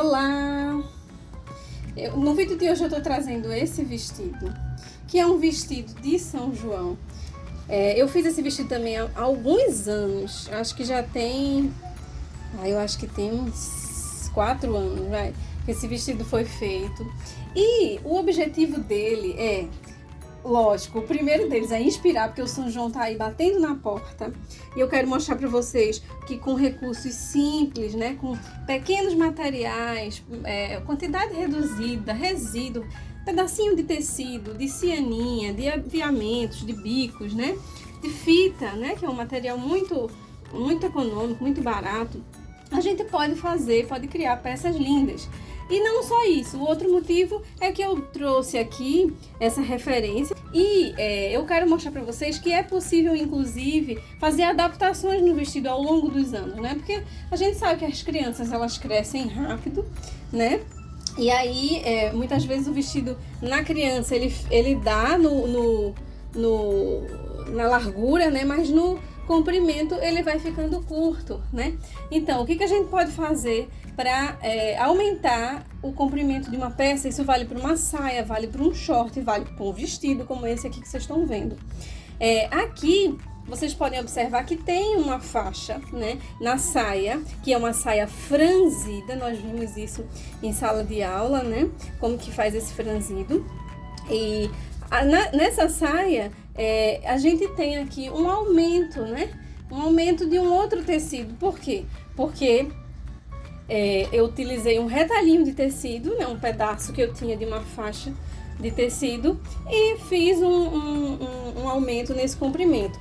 Olá! No vídeo de hoje eu tô trazendo esse vestido, que é um vestido de São João. Eu fiz esse vestido também há alguns anos, acho que já tem, eu acho que tem uns 4 anos, que esse vestido foi feito. E o objetivo dele é, lógico, o primeiro deles é inspirar, porque o São João tá aí batendo na porta. E eu quero mostrar para vocês que com recursos simples, né, com pequenos materiais, quantidade reduzida, resíduo, pedacinho de tecido, de cianinha, de aviamentos, de bicos, né, de fita, né, que é um material muito econômico, muito barato, a gente pode criar peças lindas. E não só isso, o outro motivo é que eu trouxe aqui essa referência e eu quero mostrar para vocês que é possível, inclusive, fazer adaptações no vestido ao longo dos anos, né? Porque a gente sabe que as crianças, elas crescem rápido, né? E aí, muitas vezes o vestido na criança, ele dá na largura, né? Mas no comprimento ele vai ficando curto, né? Então, o que a gente pode fazer para aumentar o comprimento de uma peça? Isso vale para uma saia, vale para um short, vale para um vestido como esse aqui que vocês estão vendo. Aqui vocês podem observar que tem uma faixa, né, na saia, que é uma saia franzida. Nós vimos isso em sala de aula, né, como que faz esse franzido. E nessa saia a gente tem aqui um aumento, né, um aumento de um outro tecido. Por quê? Porque eu utilizei um retalhinho de tecido, né, um pedaço que eu tinha de uma faixa de tecido, e fiz um aumento nesse comprimento.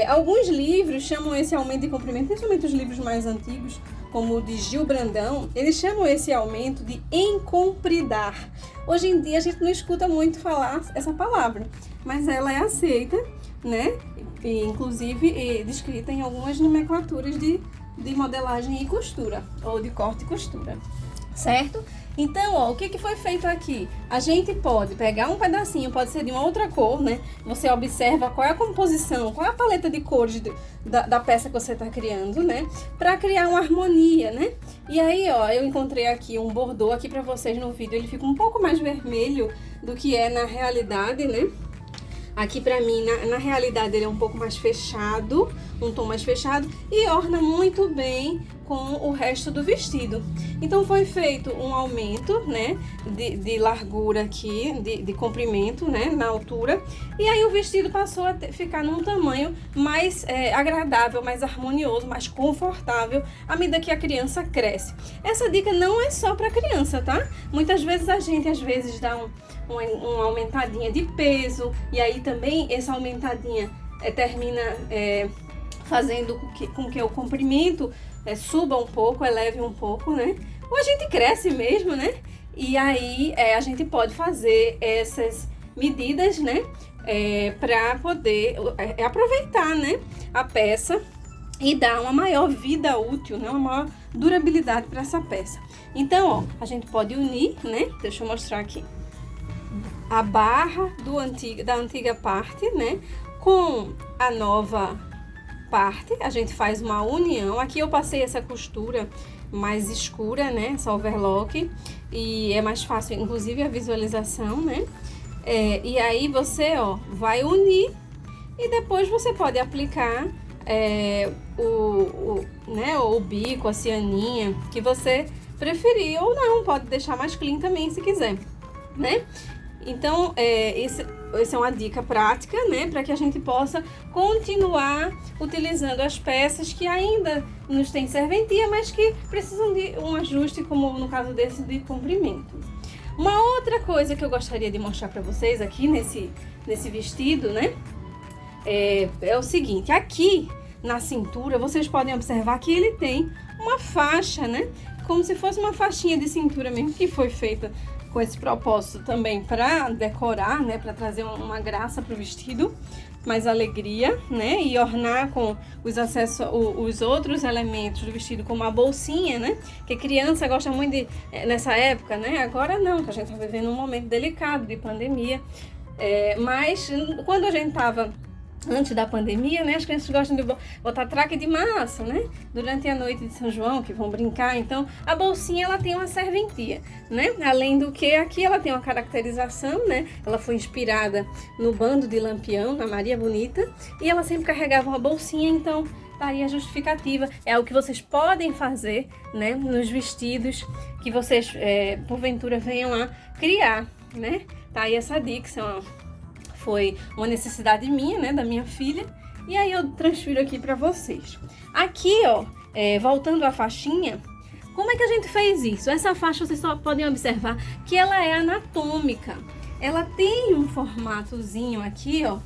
Alguns livros chamam esse aumento de comprimento, principalmente os livros mais antigos, como o de Gil Brandão, eles chamam esse aumento de encompridar. Hoje em dia a gente não escuta muito falar essa palavra, mas ela é aceita, né, e inclusive descrita em algumas nomenclaturas de modelagem e costura, ou de corte e costura, certo? Então, o que foi feito aqui? A gente pode pegar um pedacinho, pode ser de uma outra cor, né? Você observa qual é a composição, qual é a paleta de cores da peça que você está criando, né? Para criar uma harmonia, né? E aí, eu encontrei aqui um bordô aqui para vocês no vídeo, ele fica um pouco mais vermelho do que é na realidade, né? Aqui pra mim, na realidade, ele é um pouco mais fechado, um tom mais fechado, e orna muito bem com o resto do vestido. Então foi feito um aumento, né, de largura aqui, de comprimento, né, na altura, e aí o vestido passou a ficar num tamanho mais agradável, mais harmonioso, mais confortável, à medida que a criança cresce. Essa dica não é só para criança, tá? Muitas vezes a gente, dá uma aumentadinha de peso, e aí também essa aumentadinha termina fazendo com que o comprimento suba um pouco, eleve um pouco, né? Ou a gente cresce mesmo, né? E aí a gente pode fazer essas medidas, né? Para poder aproveitar, né, a peça e dar uma maior vida útil, né? Uma maior durabilidade para essa peça. Então, a gente pode unir, né? Deixa eu mostrar aqui. A barra da antiga parte, né, com a nova parte, a gente faz uma união. Aqui eu passei essa costura mais escura, né, essa overlock, e é mais fácil, inclusive, a visualização, né. E aí você, vai unir, e depois você pode aplicar o bico, a cianinha, que você preferir, ou não, pode deixar mais clean também, se quiser, né. Então, essa é uma dica prática, né, para que a gente possa continuar utilizando as peças que ainda nos têm serventia, mas que precisam de um ajuste, como no caso desse de comprimento. Uma outra coisa que eu gostaria de mostrar para vocês aqui nesse vestido, né, é o seguinte: aqui na cintura vocês podem observar que ele tem uma faixa, né, como se fosse uma faixinha de cintura mesmo, que foi feita com esse propósito também para decorar, né, para trazer uma graça para o vestido, mais alegria, né, e ornar com os outros elementos do vestido, como a bolsinha, né, que criança gosta muito nessa época, né, agora não, que a gente está vivendo um momento delicado de pandemia, mas quando a gente estava antes da pandemia, né, as crianças gostam de botar traque de massa, né, durante a noite de São João, que vão brincar. Então, a bolsinha, ela tem uma serventia, né, além do que aqui ela tem uma caracterização, né, ela foi inspirada no bando de Lampião, na Maria Bonita, e ela sempre carregava uma bolsinha, então tá aí a justificativa. É algo que vocês podem fazer, né, nos vestidos que vocês, porventura, venham a criar, né, tá aí essa dica, foi uma necessidade minha, né, da minha filha, e aí eu transfiro aqui para vocês. Aqui, ó, voltando à faixinha, como é que a gente fez isso? Essa faixa, vocês só podem observar que ela é anatômica. Ela tem um formatozinho aqui, ó,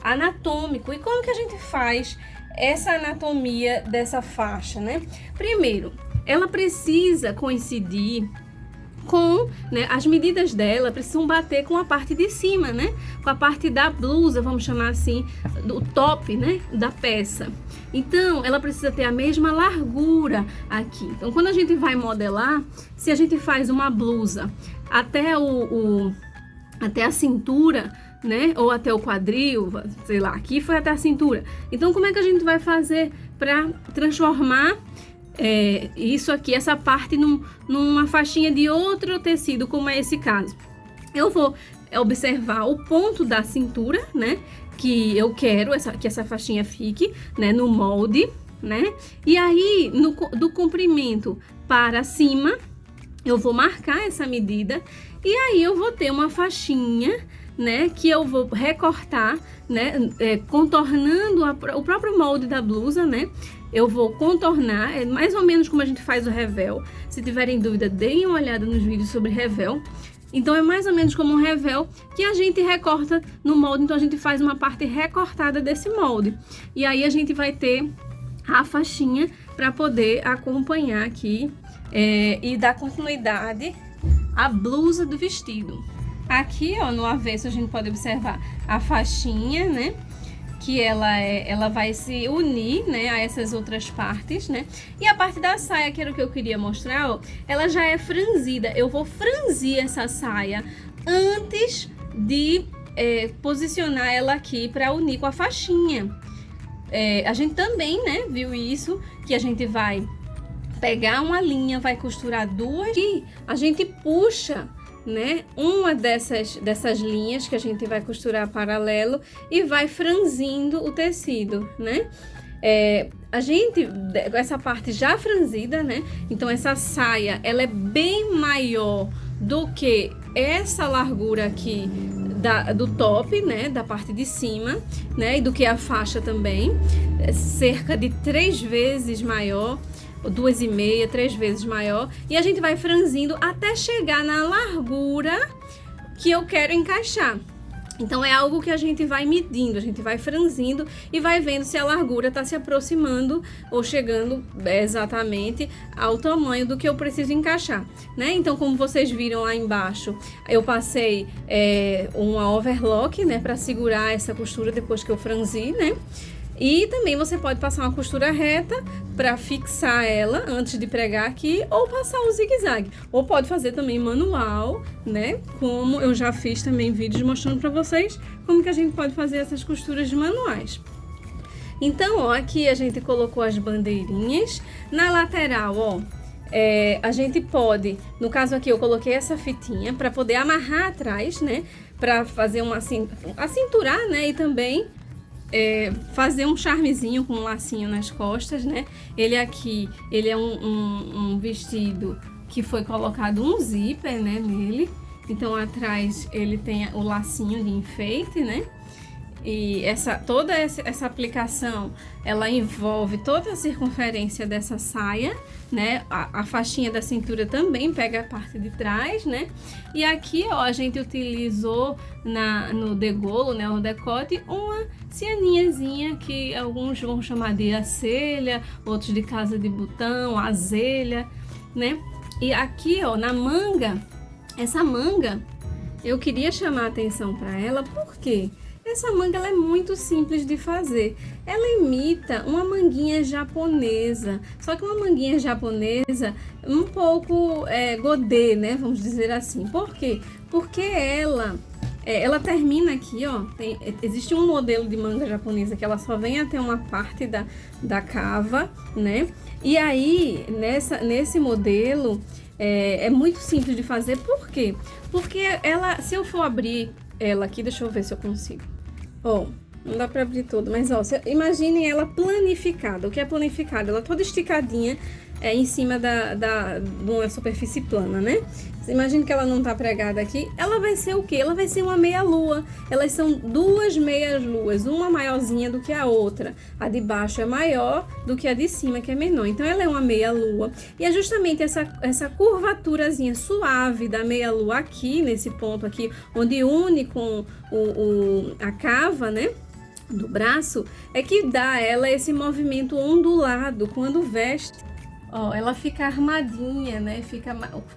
anatômico. E como que a gente faz essa anatomia dessa faixa, né? Primeiro, ela precisa coincidir com, né, as medidas dela precisam bater com a parte de cima, né, com a parte da blusa, vamos chamar assim, do top, né, da peça. Então, ela precisa ter a mesma largura aqui. Então, quando a gente vai modelar, se a gente faz uma blusa até até a cintura, né, ou até o quadril, sei lá, aqui foi até a cintura. Então, como é que a gente vai fazer para transformar isso aqui, essa parte numa faixinha de outro tecido, como é esse caso? Eu vou observar o ponto da cintura, né, que eu quero que essa faixinha fique, né, no molde, né, e aí do comprimento para cima eu vou marcar essa medida e aí eu vou ter uma faixinha, né, que eu vou recortar, né, contornando o próprio molde da blusa, né. Eu vou contornar, mais ou menos como a gente faz o revel. Se tiverem dúvida, deem uma olhada nos vídeos sobre revel. Então, é mais ou menos como um revel que a gente recorta no molde. Então, a gente faz uma parte recortada desse molde. E aí, a gente vai ter a faixinha para poder acompanhar aqui e dar continuidade à blusa do vestido. Aqui, ó, no avesso, a gente pode observar a faixinha, né? Que ela vai se unir, né, a essas outras partes, né? E a parte da saia, que era o que eu queria mostrar, ó, ela já é franzida. Eu vou franzir essa saia antes de posicionar ela aqui para unir com a faixinha. A gente também, né, viu isso, que a gente vai pegar uma linha, vai costurar duas e a gente puxa, né, uma dessas linhas que a gente vai costurar paralelo e vai franzindo o tecido, né? A gente, essa parte já franzida, né? Então essa saia, ela é bem maior do que essa largura aqui do top, né? Da parte de cima, né? E do que a faixa também, cerca de 3 vezes maior, 2,5, 3 vezes maior, e a gente vai franzindo até chegar na largura que eu quero encaixar. Então é algo que a gente vai medindo, a gente vai franzindo e vai vendo se a largura está se aproximando ou chegando exatamente ao tamanho do que eu preciso encaixar, né? Então, como vocês viram lá embaixo, eu passei uma overlock, né, para segurar essa costura depois que eu franzi, né? E também você pode passar uma costura reta para fixar ela antes de pregar aqui, ou passar um zigue-zague, ou pode fazer também manual, né? Como eu já fiz também vídeos mostrando para vocês como que a gente pode fazer essas costuras de manuais. Então, ó, aqui a gente colocou as bandeirinhas. Na lateral, ó, a gente pode, no caso aqui eu coloquei essa fitinha para poder amarrar atrás, né? Para fazer acinturar, né? E também fazer um charmezinho com um lacinho nas costas, né? Ele aqui, ele é um vestido que foi colocado um zíper, né, nele. Então, atrás ele tem o lacinho de enfeite, né? E toda essa aplicação, ela envolve toda a circunferência dessa saia, né? A faixinha da cintura também pega a parte de trás, né? E aqui, ó, a gente utilizou no degolo, né? No decote, uma cianinhazinha que alguns vão chamar de acelha, outros de casa de botão, azelha, né? E aqui, ó, na manga, essa manga, eu queria chamar a atenção para ela, por quê? Essa manga ela é muito simples de fazer. Ela imita uma manguinha japonesa, só que uma manguinha japonesa um pouco godê, né? Vamos dizer assim. Por quê? Porque ela ela termina aqui, ó, existe um modelo de manga japonesa que ela só vem até uma parte da cava, né? E aí, nesse modelo, é muito simples de fazer. Por quê? Porque ela, se eu for abrir ela aqui, deixa eu ver se eu consigo. Ó, não dá pra abrir tudo, mas ó, imaginem ela planificada. O que é planificada? Ela toda esticadinha em cima de uma superfície plana, né? Imagine que ela não tá pregada aqui. Ela vai ser o quê? Ela vai ser uma meia-lua. Elas são duas meias-luas, uma maiorzinha do que a outra. A de baixo é maior do que a de cima, que é menor. Então, ela é uma meia-lua. E é justamente essa curvaturazinha suave da meia-lua aqui, nesse ponto aqui, onde une com a cava, né? Do braço, é que dá a ela esse movimento ondulado quando veste. Ó, ela fica armadinha, né?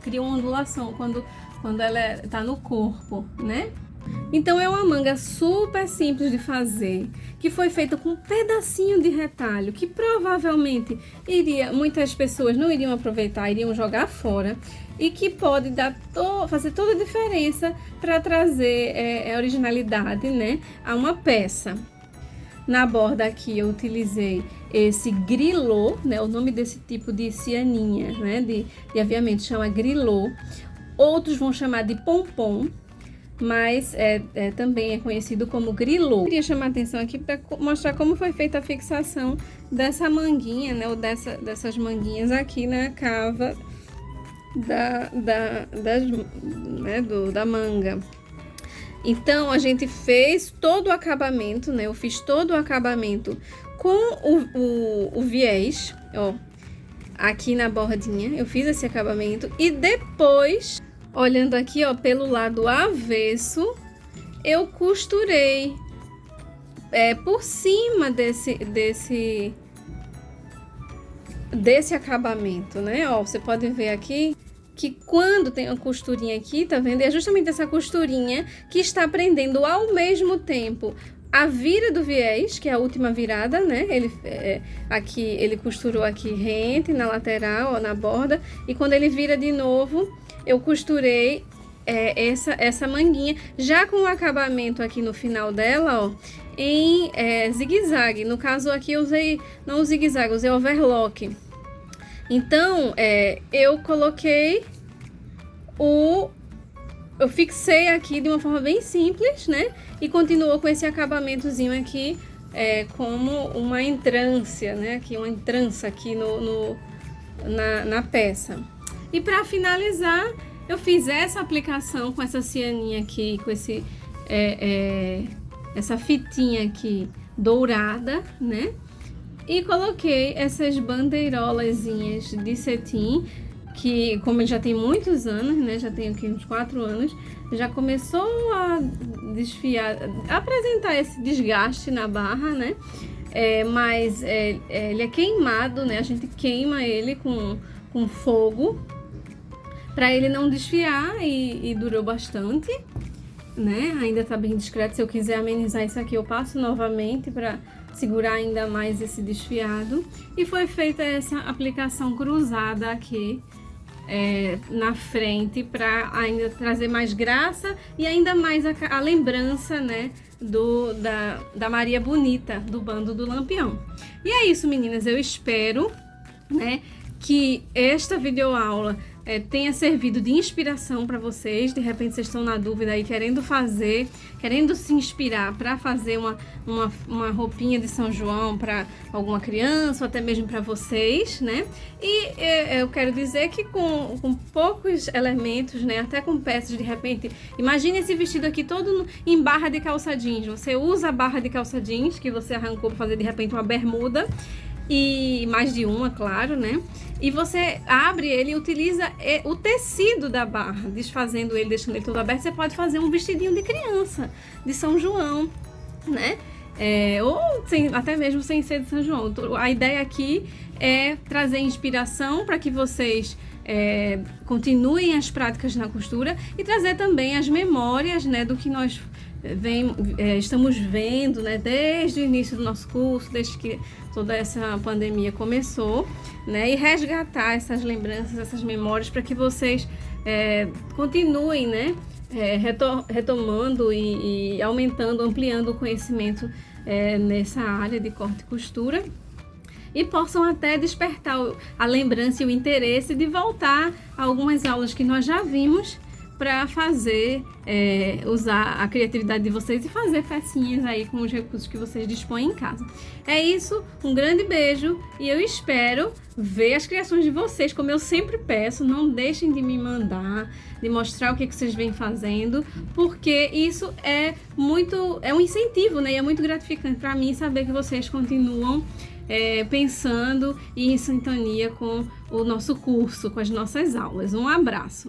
Cria uma ondulação quando ela tá no corpo, né? Então é uma manga super simples de fazer, que foi feita com um pedacinho de retalho, que provavelmente muitas pessoas não iriam aproveitar, iriam jogar fora, e que pode fazer toda a diferença para trazer originalidade, né, a uma peça. Na borda aqui eu utilizei esse grilô, né? O nome desse tipo de cianinha, né? De aviamento chama grilô. Outros vão chamar de pompom, mas também é conhecido como grilô. Eu queria chamar a atenção aqui para mostrar como foi feita a fixação dessa manguinha, né? Ou dessas manguinhas aqui na cava da manga. Então, a gente fez todo o acabamento, né? Eu fiz todo o acabamento com o viés, ó, aqui na bordinha. Eu fiz esse acabamento e depois, olhando aqui, ó, pelo lado avesso, eu costurei por cima desse acabamento, né? Ó, você pode ver aqui que quando tem uma costurinha aqui, tá vendo? É justamente essa costurinha que está prendendo ao mesmo tempo a vira do viés, que é a última virada, né? Ele costurou aqui rente na lateral, ó, na borda, e quando ele vira de novo, eu costurei essa manguinha, já com o acabamento aqui no final dela, ó, em zigue-zague. No caso aqui eu usei, não o zigue-zague, usei overlock. Então, eu coloquei eu fixei aqui de uma forma bem simples, né? E continuou com esse acabamentozinho aqui, como uma entrância, né? Aqui, uma entrança aqui na peça. E para finalizar, eu fiz essa aplicação com essa cianinha aqui, com essa fitinha aqui dourada, né? E coloquei essas bandeirolazinhas de cetim, que como já tem muitos anos, né? Já tem aqui uns 4 anos, já começou a desfiar, a apresentar esse desgaste na barra, né? Mas ele é queimado, né? A gente queima ele com fogo para ele não desfiar e durou bastante, né? Ainda tá bem discreto. Se eu quiser amenizar isso aqui, eu passo novamente para segurar ainda mais esse desfiado. E foi feita essa aplicação cruzada aqui na frente para ainda trazer mais graça e ainda mais a lembrança, né, da Maria Bonita, do bando do Lampião. E é isso, meninas. Eu espero, né, que esta videoaula tenha servido de inspiração para vocês. De repente vocês estão na dúvida aí, querendo se inspirar para fazer uma roupinha de São João para alguma criança ou até mesmo para vocês, né? E eu quero dizer que com poucos elementos, né, até com peças, de repente, imagine esse vestido aqui todo em barra de calça jeans. Você usa a barra de calça jeans que você arrancou para fazer de repente uma bermuda, e mais de uma, claro, né? E você abre ele e utiliza o tecido da barra, desfazendo ele, deixando ele todo aberto. Você pode fazer um vestidinho de criança, de São João, né? Ou até mesmo sem ser de São João. A ideia aqui é trazer inspiração para que vocês continuem as práticas na costura e trazer também as memórias, né, do que nós estamos vendo, né, desde o início do nosso curso, desde que toda essa pandemia começou, né, e resgatar essas lembranças, essas memórias para que vocês continuem, né, retomando e aumentando, ampliando o conhecimento nessa área de corte e costura, e possam até despertar a lembrança e o interesse de voltar a algumas aulas que nós já vimos, para fazer, usar a criatividade de vocês e fazer pecinhas aí com os recursos que vocês dispõem em casa. É isso, um grande beijo e eu espero ver as criações de vocês, como eu sempre peço, não deixem de me mandar, de mostrar o que vocês vêm fazendo, porque isso é um incentivo, né? E é muito gratificante para mim saber que vocês continuam pensando e em sintonia com o nosso curso, com as nossas aulas. Um abraço!